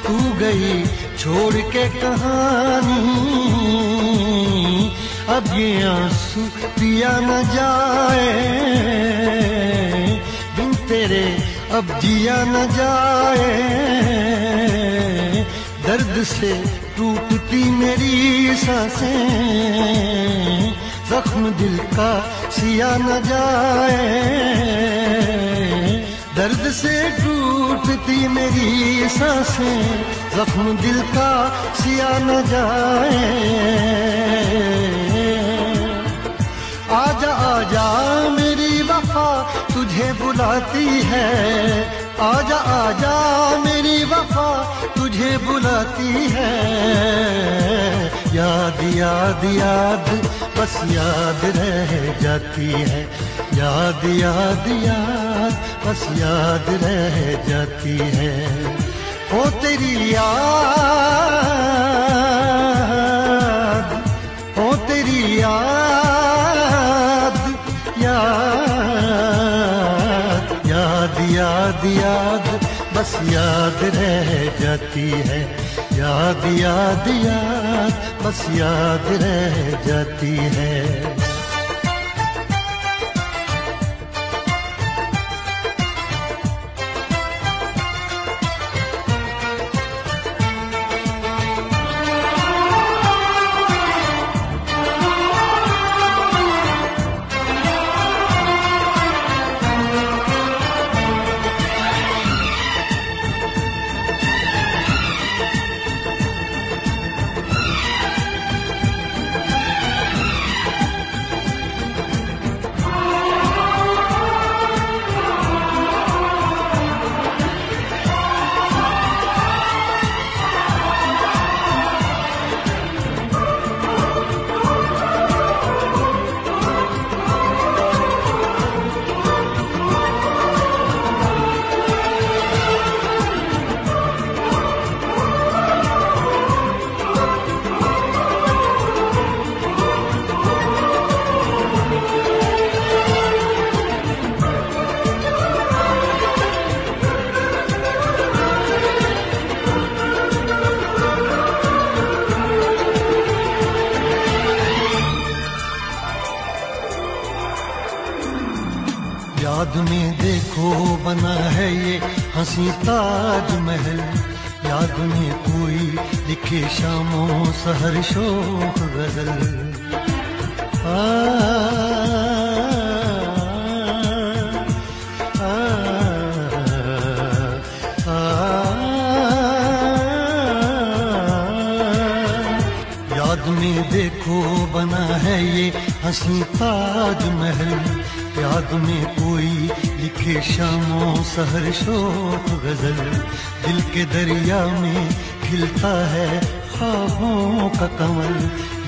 तू गई छोड़ के कहानी, अब ये आंसू पिया न जाए, बिन तेरे अब जिया न जाए। दर्द से टूटती मेरी सांसें, जख्म दिल का सिया न जाए। दर्द से टूटती मेरी सांसें, जख्म दिल का सिया न जाए। आजा आजा मेरी वफा तुझे बुलाती है, आजा आजा मेरी वफा तुझे बुलाती है। याद याद याद बस याद रह जाती है, याद याद याद बस याद रह जाती है। ओ तेरी याद, ओ तेरी याद, याद याद याद याद बस याद रह जाती है, याद याद याद बस याद रह जाती है। याद में देखो बना है ये हंसी ताजमहल, याद में कोई लिखे शामों सहर शोक गजल। याद में देखो बना है ये हंसी ताजमहल, याद में कोई लिखे शामों सहर शोक गजल। दिल के दरिया में खिलता है ख्वाबों का कमल,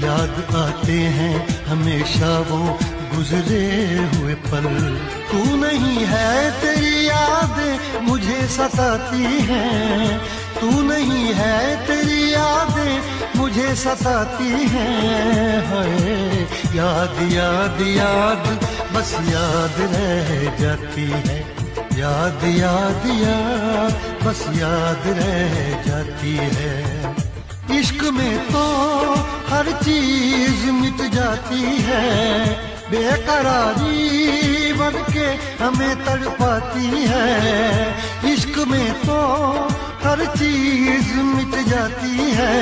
याद आते हैं हमेशा वो गुजरे हुए पल। तू नहीं है तेरी यादें मुझे सताती हैं, तू नहीं है तेरी यादें मुझे सताती हैं। हाय याद याद याद बस याद रह जाती है, याद याद याद बस याद रह जाती है। इश्क में तो हर चीज मिट जाती है, बेकरारी बन के हमें तड़पाती है। इश्क में तो हर चीज मिट जाती है,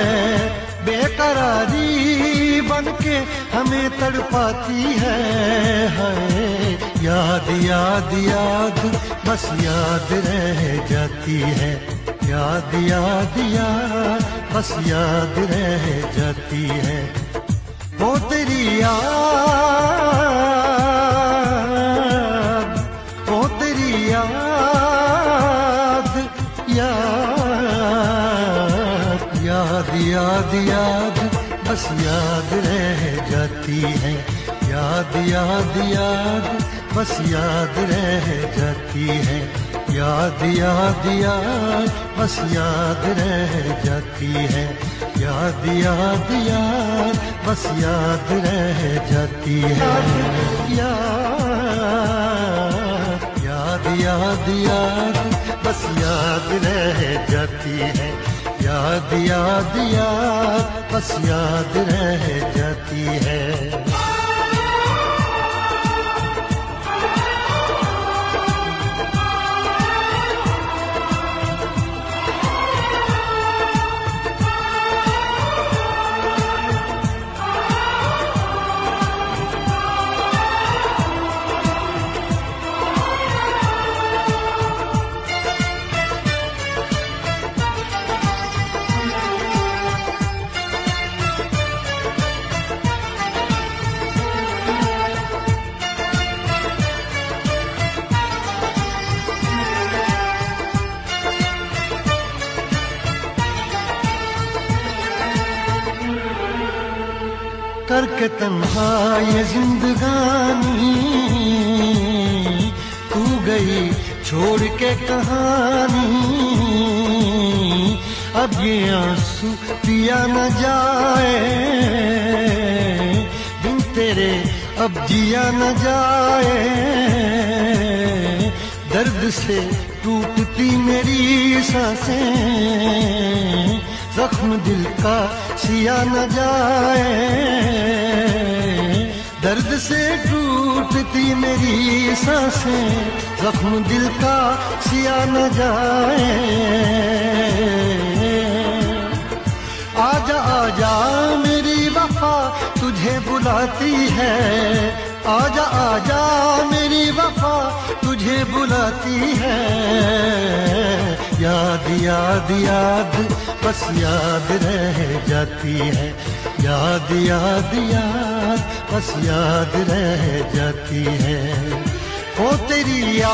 बेकरारी बन के हमें तड़पाती है। हाय याद याद याद बस याद रह जाती है, याद याद याद बस याद रह जाती है। वो तेरी याद, वो तेरी याद, याद याद याद याद बस याद रह जाती है, याद याद याद बस याद रह जाती है। याद याद याद बस याद रह जाती है, याद याद याद बस याद रह जाती है। याद याद याद बस याद रह जाती है, याद याद याद बस याद रह जाती है। करके तन्हा ये जिंदगानी तू गई छोड़ के कहानी। अब ये आंसू पिया न जाए बिन तेरे अब जिया न जाए। दर्द से टूटती मेरी सांसें जख्म दिल का सिया न जाए। दर्द से टूटती मेरी सांसें जख्म दिल का सिया न जाए। आजा आजा मेरी वफा तुझे बुलाती है। आजा आजा मेरी वफा तुझे बुलाती है। याद याद याद बस याद रह जाती है। याद याद याद बस याद रह जाती है। ओ तेरी याद,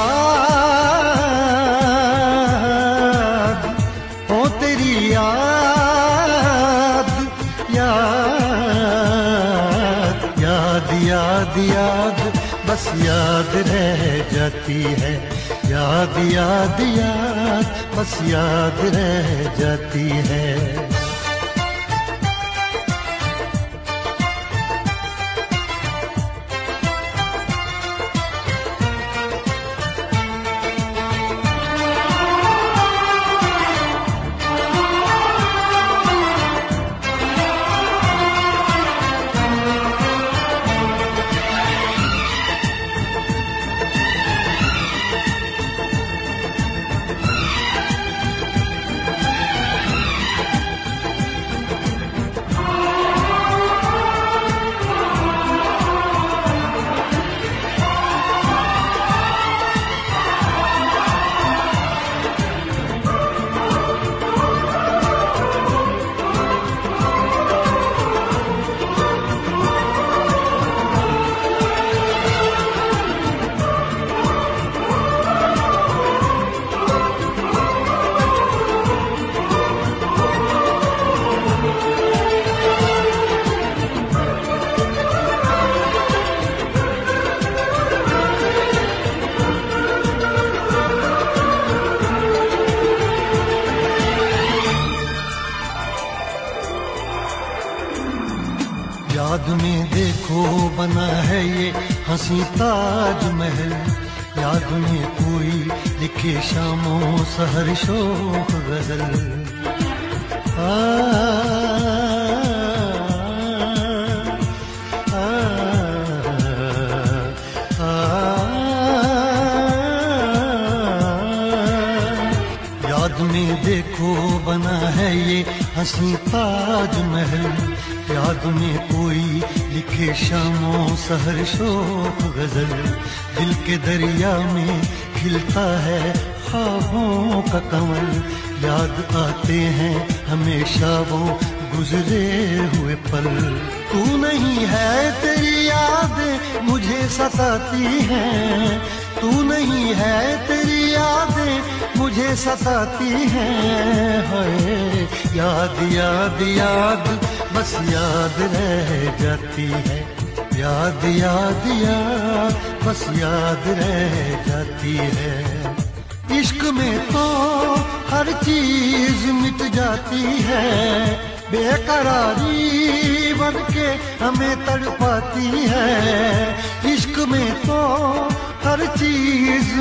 ओ तेरी याद याद याद याद याद बस याद रह जाती है। याद याद याद बस याद रह जाती है। याद में देखो बना है ये हंसी ताजमहल। याद में कोई लिखे शामों सहर शोख गजल। याद में देखो बना है ये हंसी ताजमहल। याद में कोई लिखे शामों सहर शोक गजल। दिल के दरिया में खिलता है ख्वाबों का कमल। याद आते हैं हमेशा वो गुजरे हुए पल। तू नहीं है तेरी याद मुझे सताती है। तू नहीं है तेरी यादें मुझे सताती हैं। हाय याद याद याद बस याद रह जाती है। याद याद याद बस याद रह जाती है। इश्क में तो हर चीज मिट जाती है। बेकरारी बन के हमें तड़पाती है। इश्क में तो हर चीज